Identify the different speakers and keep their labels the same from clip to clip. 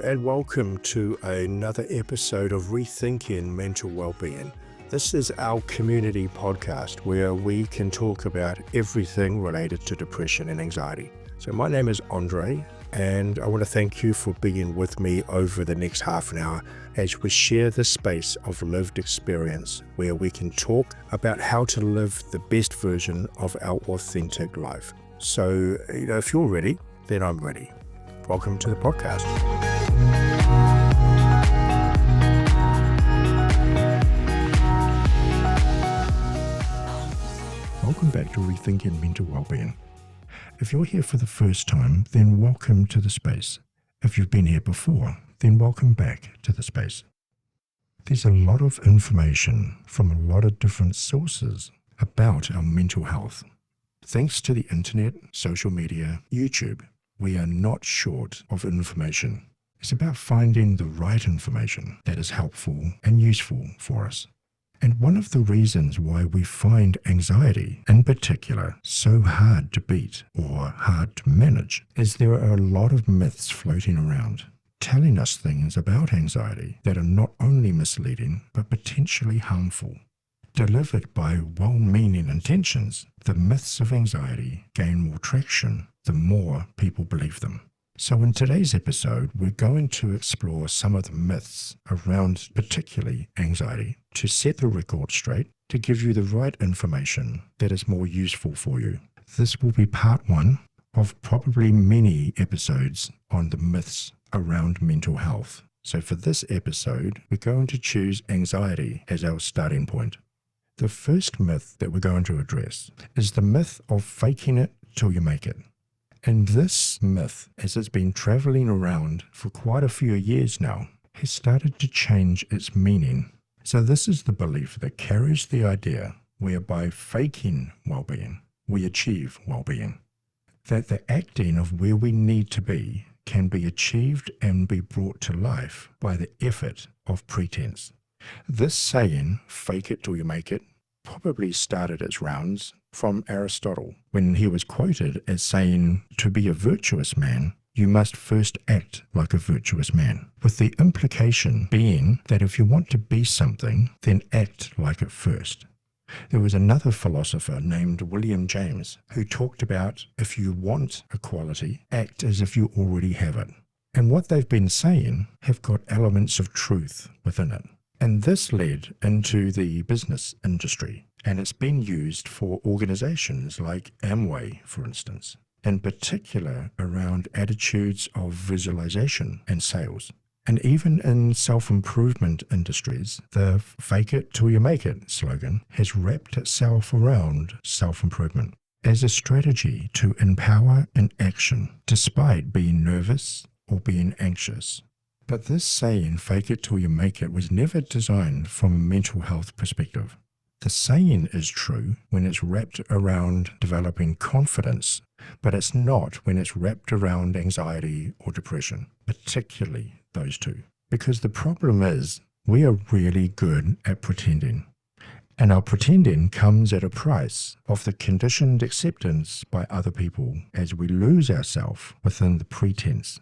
Speaker 1: and welcome to another episode of Rethinking Mental Wellbeing. This is our community podcast where we can talk about everything related to depression and anxiety. So my name is Andre, and I want to thank you for being with me over the next half an hour as we share the space of lived experience where we can talk about how to live the best version of our authentic life. So, if you're ready, then I'm ready. Welcome to the podcast. Welcome back to Rethinking Mental Wellbeing. If you're here for the first time, then welcome to the space. If you've been here before, then welcome back to the space. There's a lot of information from a lot of different sources about our mental health. Thanks to the internet, social media, YouTube, we are not short of information. It's about finding the right information that is helpful and useful for us. And one of the reasons why we find anxiety, in particular, so hard to beat or hard to manage is there are a lot of myths floating around, telling us things about anxiety that are not only misleading, but potentially harmful. Delivered by well-meaning intentions, the myths of anxiety gain more traction the more people believe them. So in today's episode, we're going to explore some of the myths around particularly anxiety to set the record straight, to give you the right information that is more useful for you. This will be part one of probably many episodes on the myths around mental health. So for this episode, we're going to choose anxiety as our starting point. The first myth that we're going to address is the myth of faking it till you make it. And this myth, as it's been traveling around for quite a few years now, has started to change its meaning. So this is the belief that carries the idea whereby faking well-being, we achieve well-being. That the acting of where we need to be can be achieved and be brought to life by the effort of pretense. This saying, fake it till you make it, probably started its rounds from Aristotle, when he was quoted as saying, to be a virtuous man, you must first act like a virtuous man, with the implication being that if you want to be something, then act like it first. There was another philosopher named William James who talked about if you want a quality, act as if you already have it. And what they've been saying have got elements of truth within it. And this led into the business industry, and it's been used for organizations like Amway, for instance, in particular around attitudes of visualization and sales. And even in self-improvement industries, the fake it till you make it slogan has wrapped itself around self-improvement as a strategy to empower in action despite being nervous or being anxious. But this saying, fake it till you make it, was never designed from a mental health perspective. The saying is true when it's wrapped around developing confidence, but it's not when it's wrapped around anxiety or depression, particularly those two. Because the problem is, we are really good at pretending. And our pretending comes at a price of the conditioned acceptance by other people as we lose ourselves within the pretense.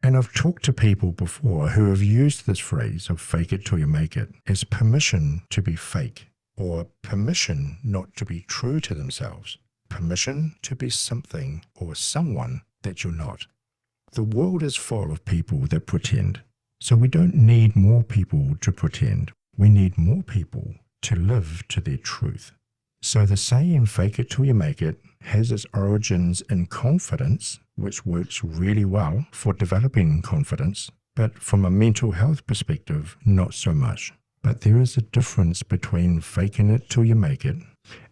Speaker 1: And I've talked to people before who have used this phrase of fake it till you make it as permission to be fake, or permission not to be true to themselves, permission to be something or someone that you're not. The world is full of people that pretend, so we don't need more people to pretend. We need more people to live to their truth. So the saying fake it till you make it has its origins in confidence, which works really well for developing confidence, but from a mental health perspective, not so much. But there is a difference between faking it till you make it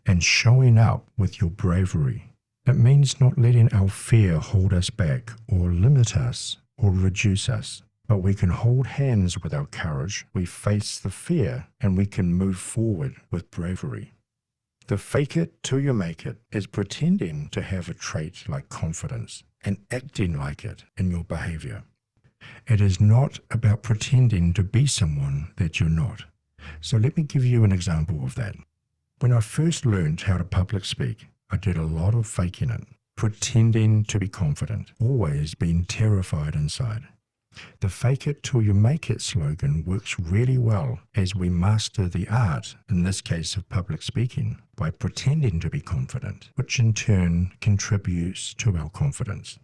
Speaker 1: and showing up with your bravery. It means not letting our fear hold us back or limit us or reduce us, but we can hold hands with our courage, we face the fear, and we can move forward with bravery. The fake it till you make it is pretending to have a trait like confidence and acting like it in your behavior. It is not about pretending to be someone that you're not. So let me give you an example of that. When I first learned how to public speak, I did a lot of faking it, pretending to be confident, always being terrified inside. The fake it till you make it slogan works really well as we master the art, in this case of public speaking, by pretending to be confident, which in turn contributes to our confidence.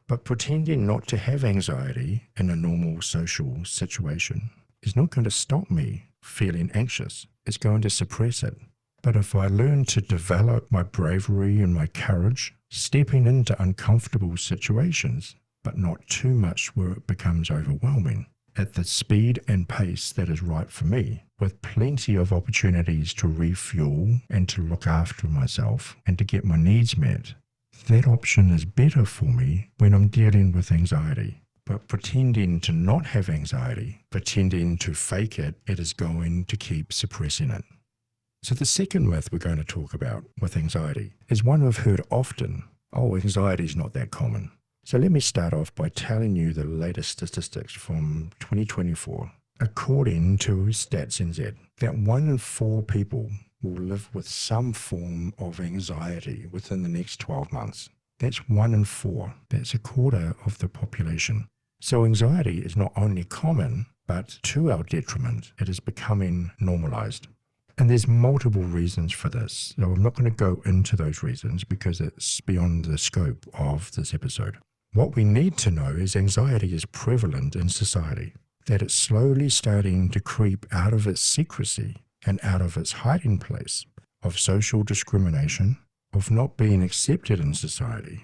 Speaker 1: But pretending not to have anxiety in a normal social situation is not going to stop me feeling anxious. It's going to suppress it. But if I learn to develop my bravery and my courage, stepping into uncomfortable situations, but not too much where it becomes overwhelming, at the speed and pace that is right for me, with plenty of opportunities to refuel and to look after myself and to get my needs met, that option is better for me when I'm dealing with anxiety. But pretending to not have anxiety, pretending to fake it, it is going to keep suppressing it. So the second myth we're going to talk about with anxiety is one I've heard often. Oh, anxiety is not that common. So let me start off by telling you the latest statistics from 2024. According to Stats NZ, that 1 in 4 people will live with some form of anxiety within the next 12 months. That's 1 in 4. That's a quarter of the population. So anxiety is not only common, but to our detriment, it is becoming normalized. And there's multiple reasons for this. So I'm not going to go into those reasons because it's beyond the scope of this episode. What we need to know is anxiety is prevalent in society, that it's slowly starting to creep out of its secrecy and out of its hiding place of social discrimination, of not being accepted in society,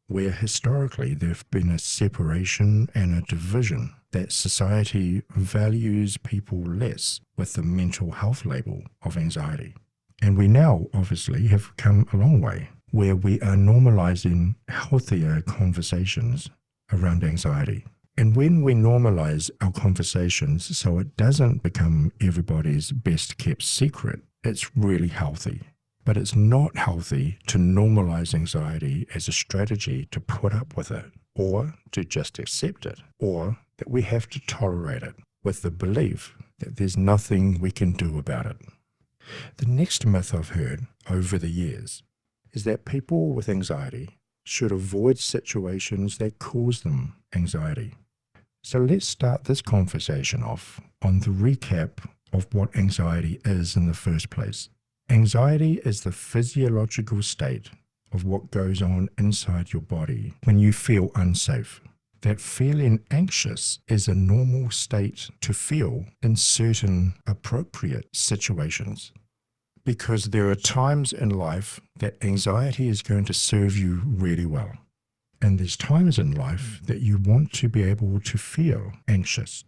Speaker 1: where historically there's been a separation and a division, that society values people less with the mental health label of anxiety. And we now obviously have come a long way, where we are normalizing healthier conversations around anxiety. And when we normalize our conversations so it doesn't become everybody's best kept secret, it's really healthy. But it's not healthy to normalize anxiety as a strategy to put up with it, or to just accept it, or that we have to tolerate it with the belief that there's nothing we can do about it. The next myth I've heard over the years is that people with anxiety should avoid situations that cause them anxiety. So let's start this conversation off on the recap of what anxiety is in the first place. Anxiety is the physiological state of what goes on inside your body when you feel unsafe. That feeling anxious is a normal state to feel in certain appropriate situations. Because there are times in life that anxiety is going to serve you really well. And there's times in life that you want to be able to feel anxious.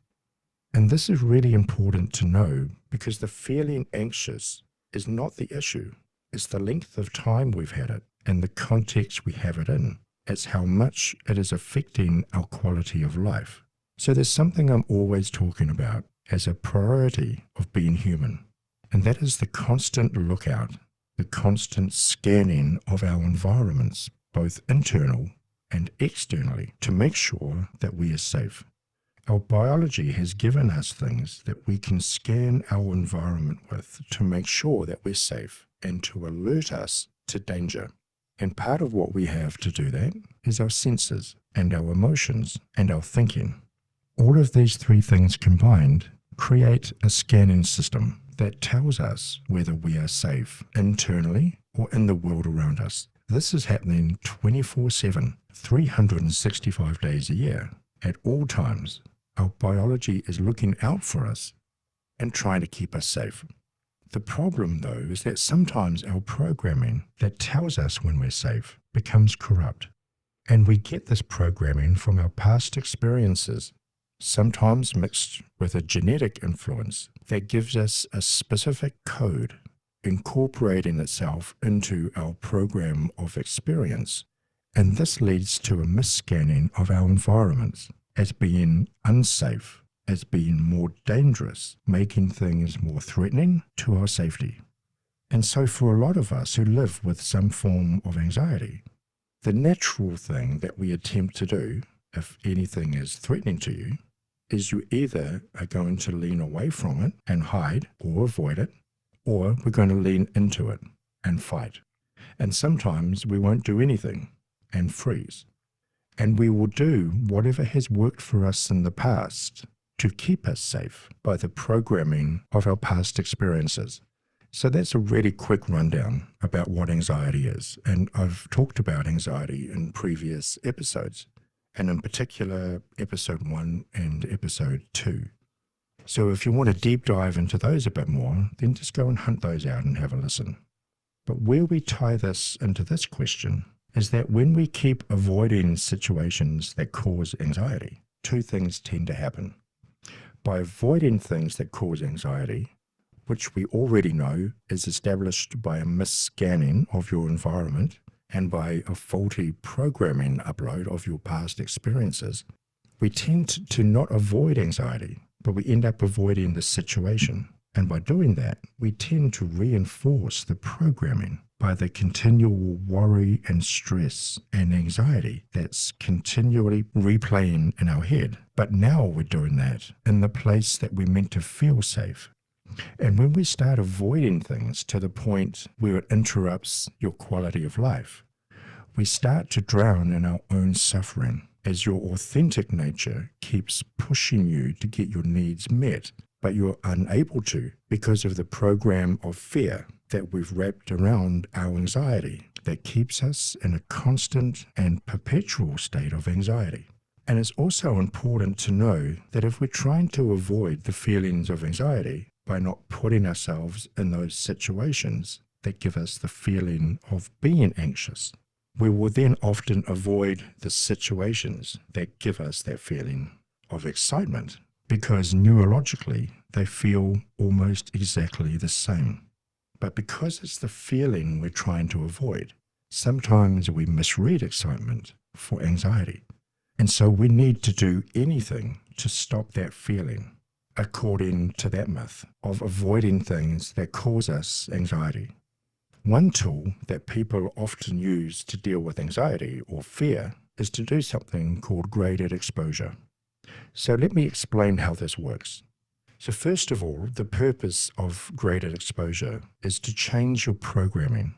Speaker 1: And this is really important to know because the feeling anxious is not the issue. It's the length of time we've had it and the context we have it in. It's how much it is affecting our quality of life. So there's something I'm always talking about as a priority of being human. And that is the constant lookout, the constant scanning of our environments, both internal and externally, to make sure that we are safe. Our biology has given us things that we can scan our environment with to make sure that we're safe and to alert us to danger. And part of what we have to do that is our senses and our emotions and our thinking. All of these three things combined create a scanning system that tells us whether we are safe internally or in the world around us. This is happening 24/7, 365 days a year. At all times, our biology is looking out for us and trying to keep us safe. The problem, though, is that sometimes our programming that tells us when we're safe becomes corrupt. And we get this programming from our past experiences, sometimes mixed with a genetic influence that gives us a specific code incorporating itself into our program of experience. And this leads to a misscanning of our environments as being unsafe, as being more dangerous, making things more threatening to our safety. And so for a lot of us who live with some form of anxiety, the natural thing that we attempt to do, if anything is threatening to you, is you either are going to lean away from it and hide or avoid it, or we're going to lean into it and fight. And sometimes we won't do anything and freeze. And we will do whatever has worked for us in the past to keep us safe by the programming of our past experiences. So that's a really quick rundown about what anxiety is. And I've talked about anxiety in previous episodes, and in particular, episode 1 and episode 2. So if you want to deep dive into those a bit more, then just go and hunt those out and have a listen. But where we tie this into this question is that when we keep avoiding situations that cause anxiety, two things tend to happen. By avoiding things that cause anxiety, which we already know is established by a mis-scanning of your environment and by a faulty programming upload of your past experiences, we tend to not avoid anxiety, but we end up avoiding the situation. And by doing that, we tend to reinforce the programming by the continual worry and stress and anxiety that's continually replaying in our head. But now we're doing that in the place that we're meant to feel safe. And when we start avoiding things to the point where it interrupts your quality of life, we start to drown in our own suffering as your authentic nature keeps pushing you to get your needs met, but you're unable to because of the program of fear that we've wrapped around our anxiety that keeps us in a constant and perpetual state of anxiety. And it's also important to know that if we're trying to avoid the feelings of anxiety by not putting ourselves in those situations that give us the feeling of being anxious, we will then often avoid the situations that give us that feeling of excitement, because neurologically they feel almost exactly the same. But because it's the feeling we're trying to avoid, sometimes we misread excitement for anxiety. And so we need to do anything to stop that feeling, according to that myth of avoiding things that cause us anxiety. One tool that people often use to deal with anxiety or fear is to do something called graded exposure. So let me explain how this works. So first of all, the purpose of graded exposure is to change your programming.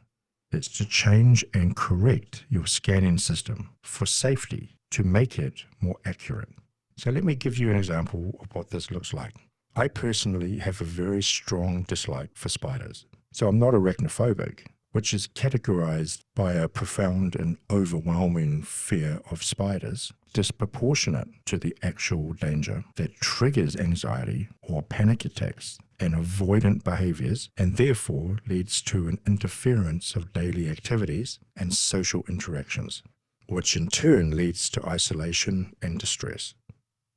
Speaker 1: It's to change and correct your scanning system for safety to make it more accurate. So let me give you an example of what this looks like. I personally have a very strong dislike for spiders. So I'm not arachnophobic, which is categorized by a profound and overwhelming fear of spiders, disproportionate to the actual danger that triggers anxiety or panic attacks and avoidant behaviors, and therefore leads to an interference of daily activities and social interactions, which in turn leads to isolation and distress.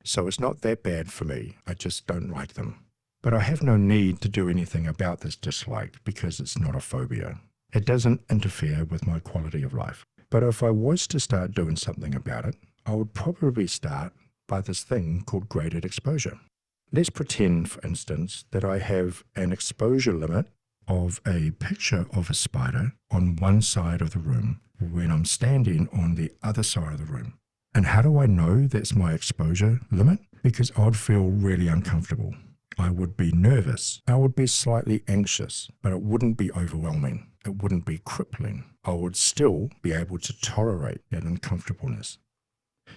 Speaker 1: So it's not that bad for me, I just don't like them. But I have no need to do anything about this dislike because it's not a phobia. It doesn't interfere with my quality of life. But if I was to start doing something about it, I would probably start by this thing called graded exposure. Let's pretend, for instance, that I have an exposure limit of a picture of a spider on one side of the room when I'm standing on the other side of the room. And how do I know that's my exposure limit? Because I'd feel really uncomfortable. I would be nervous. I would be slightly anxious, but it wouldn't be overwhelming. It wouldn't be crippling. I would still be able to tolerate that uncomfortableness.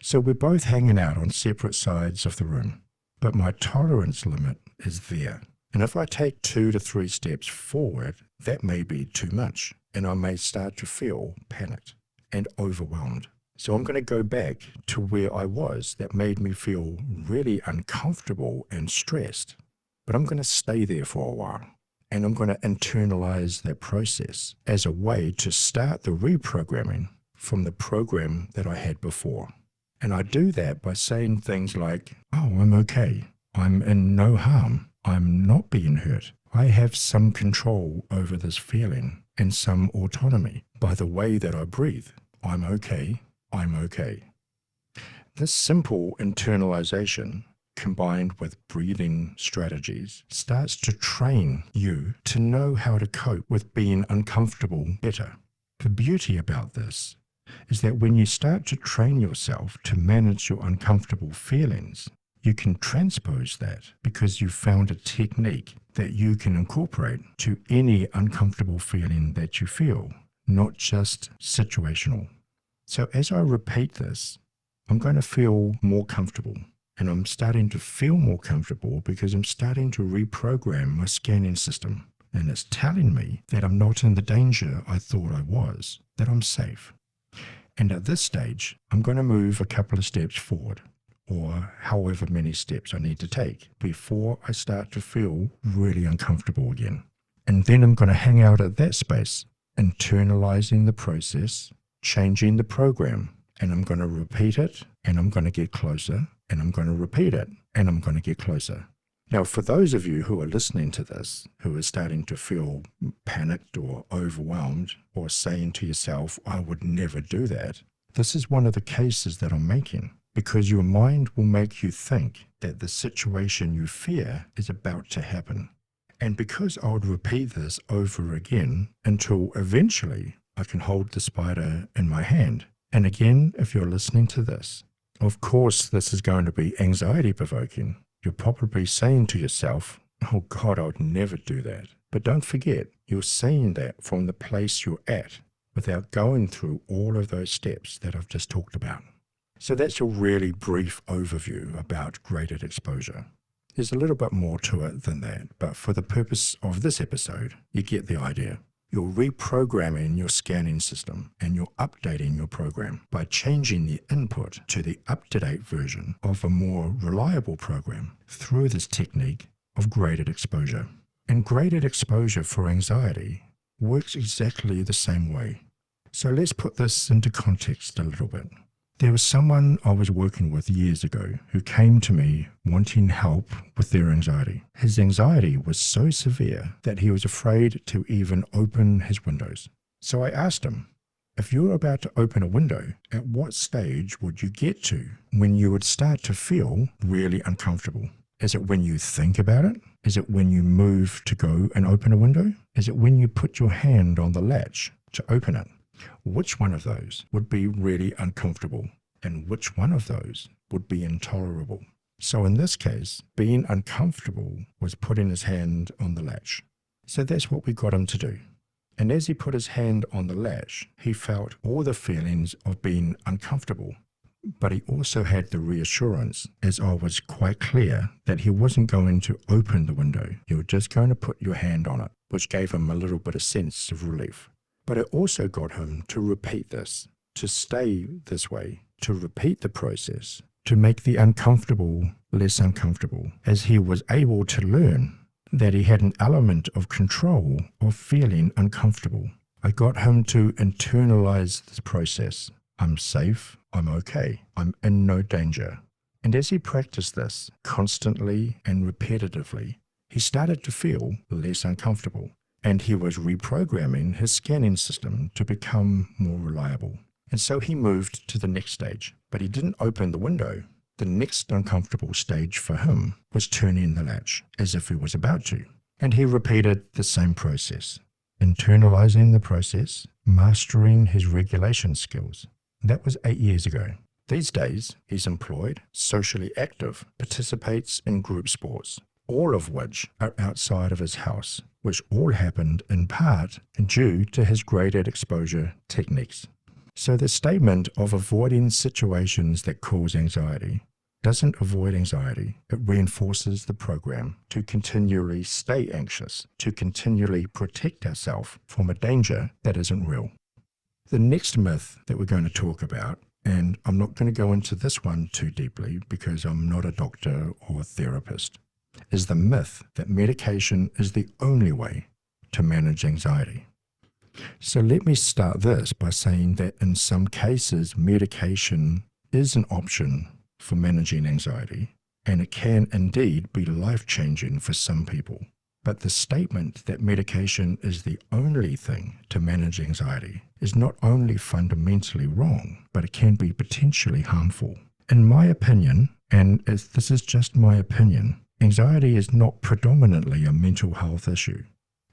Speaker 1: So we're both hanging out on separate sides of the room, but my tolerance limit is there. And if I take 2 to 3 steps forward, that may be too much, and I may start to feel panicked and overwhelmed. So I'm going to go back to where I was that made me feel really uncomfortable and stressed. But I'm going to stay there for a while, and I'm going to internalize that process as a way to start the reprogramming from the program that I had before. And I do that by saying things like, oh, I'm okay. I'm in no harm. I'm not being hurt. I have some control over this feeling and some autonomy by the way that I breathe. I'm okay. I'm okay. This simple internalization, combined with breathing strategies, starts to train you to know how to cope with being uncomfortable better. The beauty about this is that when you start to train yourself to manage your uncomfortable feelings, you can transpose that because you've found a technique that you can incorporate to any uncomfortable feeling that you feel, not just situational. So as I repeat this, I'm going to feel more comfortable. And I'm starting to feel more comfortable because I'm starting to reprogram my scanning system. And it's telling me that I'm not in the danger I thought I was, that I'm safe. And at this stage, I'm going to move a couple of steps forward, or however many steps I need to take before I start to feel really uncomfortable again. And then I'm going to hang out at that space, internalizing the process, changing the program, and I'm going to repeat it, and I'm going to get closer, and I'm going to repeat it, and I'm going to get closer. Now, for those of you who are listening to this, who are starting to feel panicked or overwhelmed, or saying to yourself, I would never do that, this is one of the cases that I'm making, because your mind will make you think that the situation you fear is about to happen. And because I would repeat this over again until eventually I can hold the spider in my hand. And again, if you're listening to this, of course, this is going to be anxiety provoking. You're probably saying to yourself, oh God, I would never do that. But don't forget, you're saying that from the place you're at without going through all of those steps that I've just talked about. So that's a really brief overview about graded exposure. There's a little bit more to it than that, but for the purpose of this episode, you get the idea. You're reprogramming your scanning system and you're updating your program by changing the input to the up-to-date version of a more reliable program through this technique of graded exposure. And graded exposure for anxiety works exactly the same way. So let's put this into context a little bit. There was someone I was working with years ago who came to me wanting help with their anxiety. His anxiety was so severe that he was afraid to even open his windows. So I asked him, if you were about to open a window, at what stage would you get to when you would start to feel really uncomfortable? Is it when you think about it? Is it when you move to go and open a window? Is it when you put your hand on the latch to open it? Which one of those would be really uncomfortable, and which one of those would be intolerable? So in this case, being uncomfortable was putting his hand on the latch. So that's what we got him to do. And as he put his hand on the latch, he felt all the feelings of being uncomfortable. But he also had the reassurance, as I was quite clear, that he wasn't going to open the window. You were just going to put your hand on it, which gave him a little bit of sense of relief. But it also got him to repeat this, to stay this way, to repeat the process, to make the uncomfortable less uncomfortable, as he was able to learn that he had an element of control of feeling uncomfortable. I got him to internalize the process. I'm safe, I'm okay, I'm in no danger. And as he practiced this constantly and repetitively, he started to feel less uncomfortable. And he was reprogramming his scanning system to become more reliable. And so he moved to the next stage, but he didn't open the window. The next uncomfortable stage for him was turning the latch, as if he was about to. And he repeated the same process, internalizing the process, mastering his regulation skills. That was 8 years ago. These days, he's employed, socially active, participates in group sports, all of which are outside of his house, which all happened in part due to his graded exposure techniques. So the statement of avoiding situations that cause anxiety doesn't avoid anxiety. It reinforces the program to continually stay anxious, to continually protect ourselves from a danger that isn't real. The next myth that we're going to talk about, and I'm not going to go into this one too deeply because I'm not a doctor or a therapist, is the myth that medication is the only way to manage anxiety. So let me start this by saying that in some cases, medication is an option for managing anxiety, and it can indeed be life-changing for some people. But the statement that medication is the only thing to manage anxiety is not only fundamentally wrong, but it can be potentially harmful. In my opinion, and this is just my opinion, anxiety is not predominantly a mental health issue.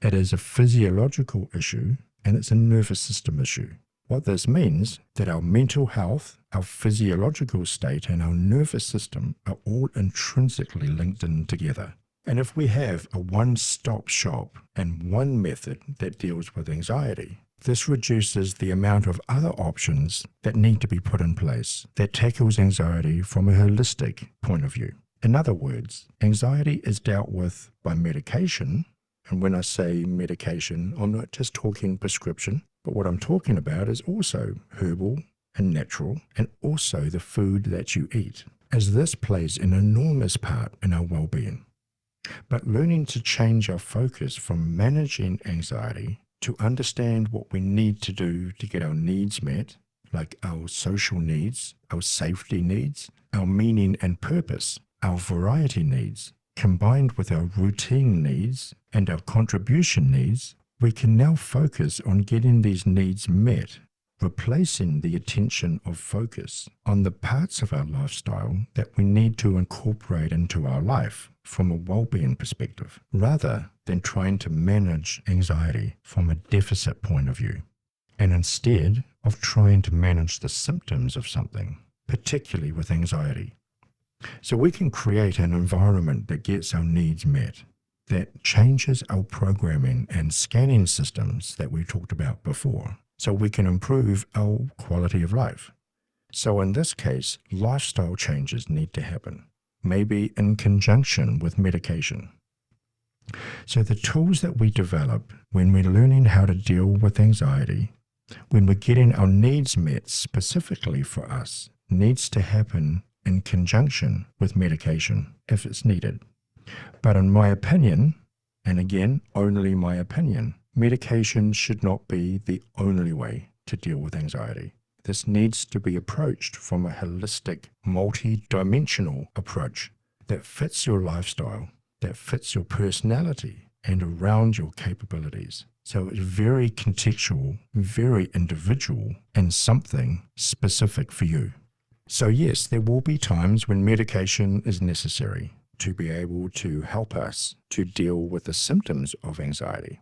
Speaker 1: It is a physiological issue and it's a nervous system issue. What this means that our mental health, our physiological state and our nervous system are all intrinsically linked in together. And if we have a one-stop shop and one method that deals with anxiety, this reduces the amount of other options that need to be put in place that tackles anxiety from a holistic point of view. In other words, anxiety is dealt with by medication. And when I say medication, I'm not just talking prescription, but what I'm talking about is also herbal and natural, and also the food that you eat, as this plays an enormous part in our well-being. But learning to change our focus from managing anxiety to understand what we need to do to get our needs met, like our social needs, our safety needs, our meaning and purpose, our variety needs, combined with our routine needs and our contribution needs, we can now focus on getting these needs met, replacing the attention of focus on the parts of our lifestyle that we need to incorporate into our life from a well-being perspective, rather than trying to manage anxiety from a deficit point of view, and instead of trying to manage the symptoms of something, particularly with anxiety. So we can create an environment that gets our needs met, that changes our programming and scanning systems that we talked about before, so we can improve our quality of life. So in this case, lifestyle changes need to happen, maybe in conjunction with medication. So the tools that we develop when we're learning how to deal with anxiety, when we're getting our needs met specifically for us, needs to happen in conjunction with medication if it's needed. But in my opinion, and again, only my opinion, medication should not be the only way to deal with anxiety. This needs to be approached from a holistic, multi-dimensional approach that fits your lifestyle, that fits your personality, and around your capabilities. So it's very contextual, very individual, and something specific for you. So yes, there will be times when medication is necessary to be able to help us to deal with the symptoms of anxiety,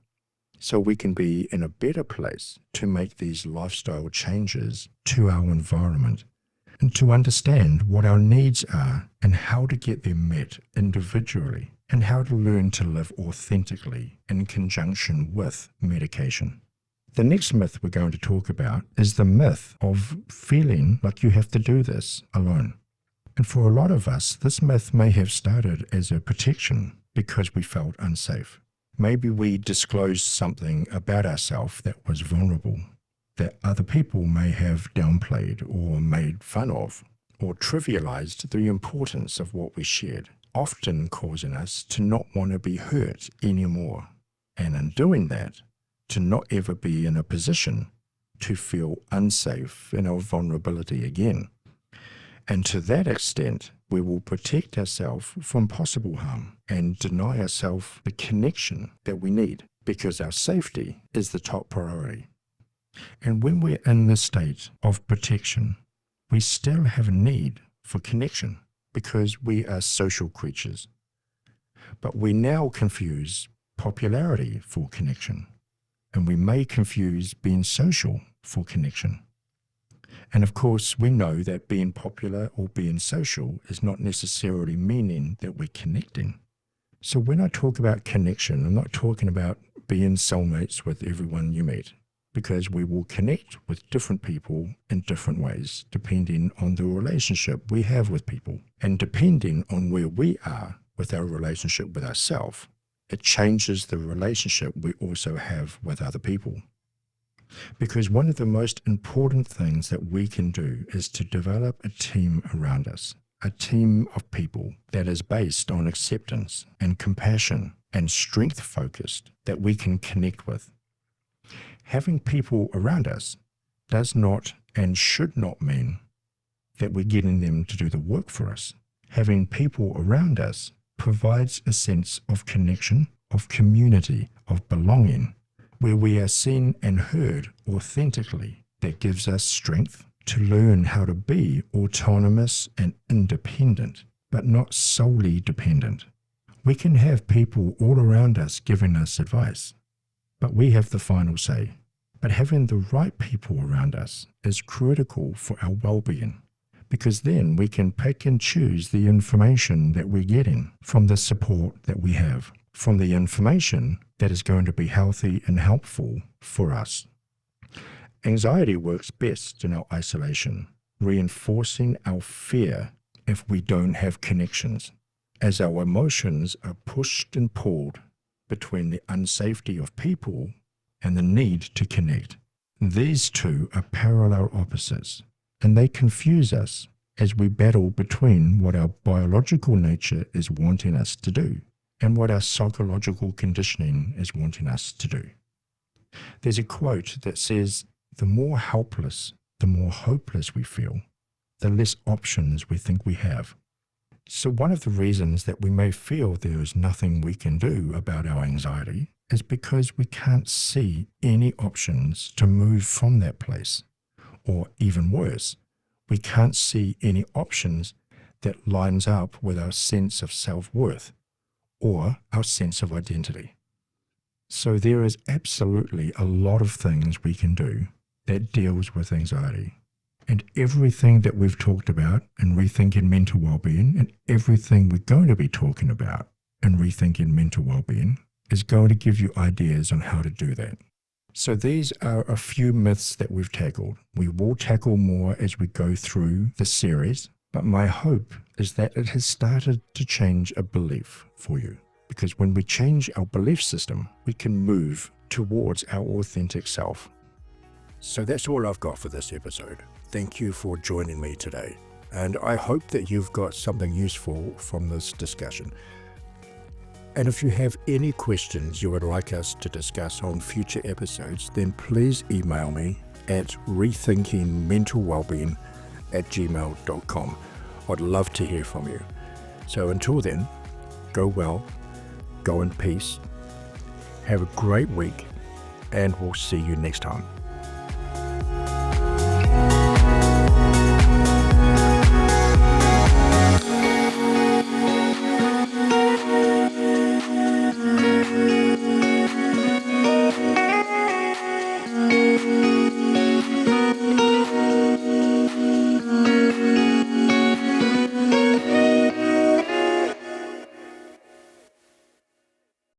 Speaker 1: so we can be in a better place to make these lifestyle changes to our environment and to understand what our needs are and how to get them met individually, and how to learn to live authentically in conjunction with medication. The next myth we're going to talk about is the myth of feeling like you have to do this alone. And for a lot of us, this myth may have started as a protection because we felt unsafe. Maybe we disclosed something about ourselves that was vulnerable, that other people may have downplayed or made fun of, or trivialized the importance of what we shared, often causing us to not want to be hurt anymore. And in doing that, to not ever be in a position to feel unsafe in our vulnerability again. And to that extent, we will protect ourselves from possible harm and deny ourselves the connection that we need, because our safety is the top priority. And when we're in this state of protection, we still have a need for connection because we are social creatures. But we now confuse popularity for connection, and we may confuse being social for connection. And of course, we know that being popular or being social is not necessarily meaning that we're connecting. So when I talk about connection, I'm not talking about being soulmates with everyone you meet, because we will connect with different people in different ways, depending on the relationship we have with people. And depending on where we are with our relationship with ourselves, it changes the relationship we also have with other people. Because one of the most important things that we can do is to develop a team around us, a team of people that is based on acceptance and compassion and strength focused, that we can connect with. Having people around us does not and should not mean that we're getting them to do the work for us. Having people around us provides a sense of connection, of community, of belonging, where we are seen and heard authentically. That gives us strength to learn how to be autonomous and independent, but not solely dependent. We can have people all around us giving us advice, but we have the final say. But having the right people around us is critical for our well-being, because then we can pick and choose the information that we're getting from the support that we have, from the information that is going to be healthy and helpful for us. Anxiety works best in our isolation, reinforcing our fear if we don't have connections, as our emotions are pushed and pulled between the unsafety of people and the need to connect. These two are parallel opposites, and they confuse us as we battle between what our biological nature is wanting us to do and what our psychological conditioning is wanting us to do. There's a quote that says, "The more helpless, the more hopeless we feel, the less options we think we have." So one of the reasons that we may feel there is nothing we can do about our anxiety is because we can't see any options to move from that place. Or even worse, we can't see any options that lines up with our sense of self-worth or our sense of identity. So there is absolutely a lot of things we can do that deals with anxiety. And everything that we've talked about in Rethinking Mental Wellbeing and everything we're going to be talking about in Rethinking Mental Wellbeing is going to give you ideas on how to do that. So these are a few myths that we've tackled. We will tackle more as we go through the series, but my hope is that it has started to change a belief for you. Because when we change our belief system, we can move towards our authentic self. So that's all I've got for this episode. Thank you for joining me today, and I hope that you've got something useful from this discussion. And if you have any questions you would like us to discuss on future episodes, then please email me at rethinkingmentalwellbeing@gmail.com. I'd love to hear from you. So until then, go well, go in peace, have a great week, and we'll see you next time.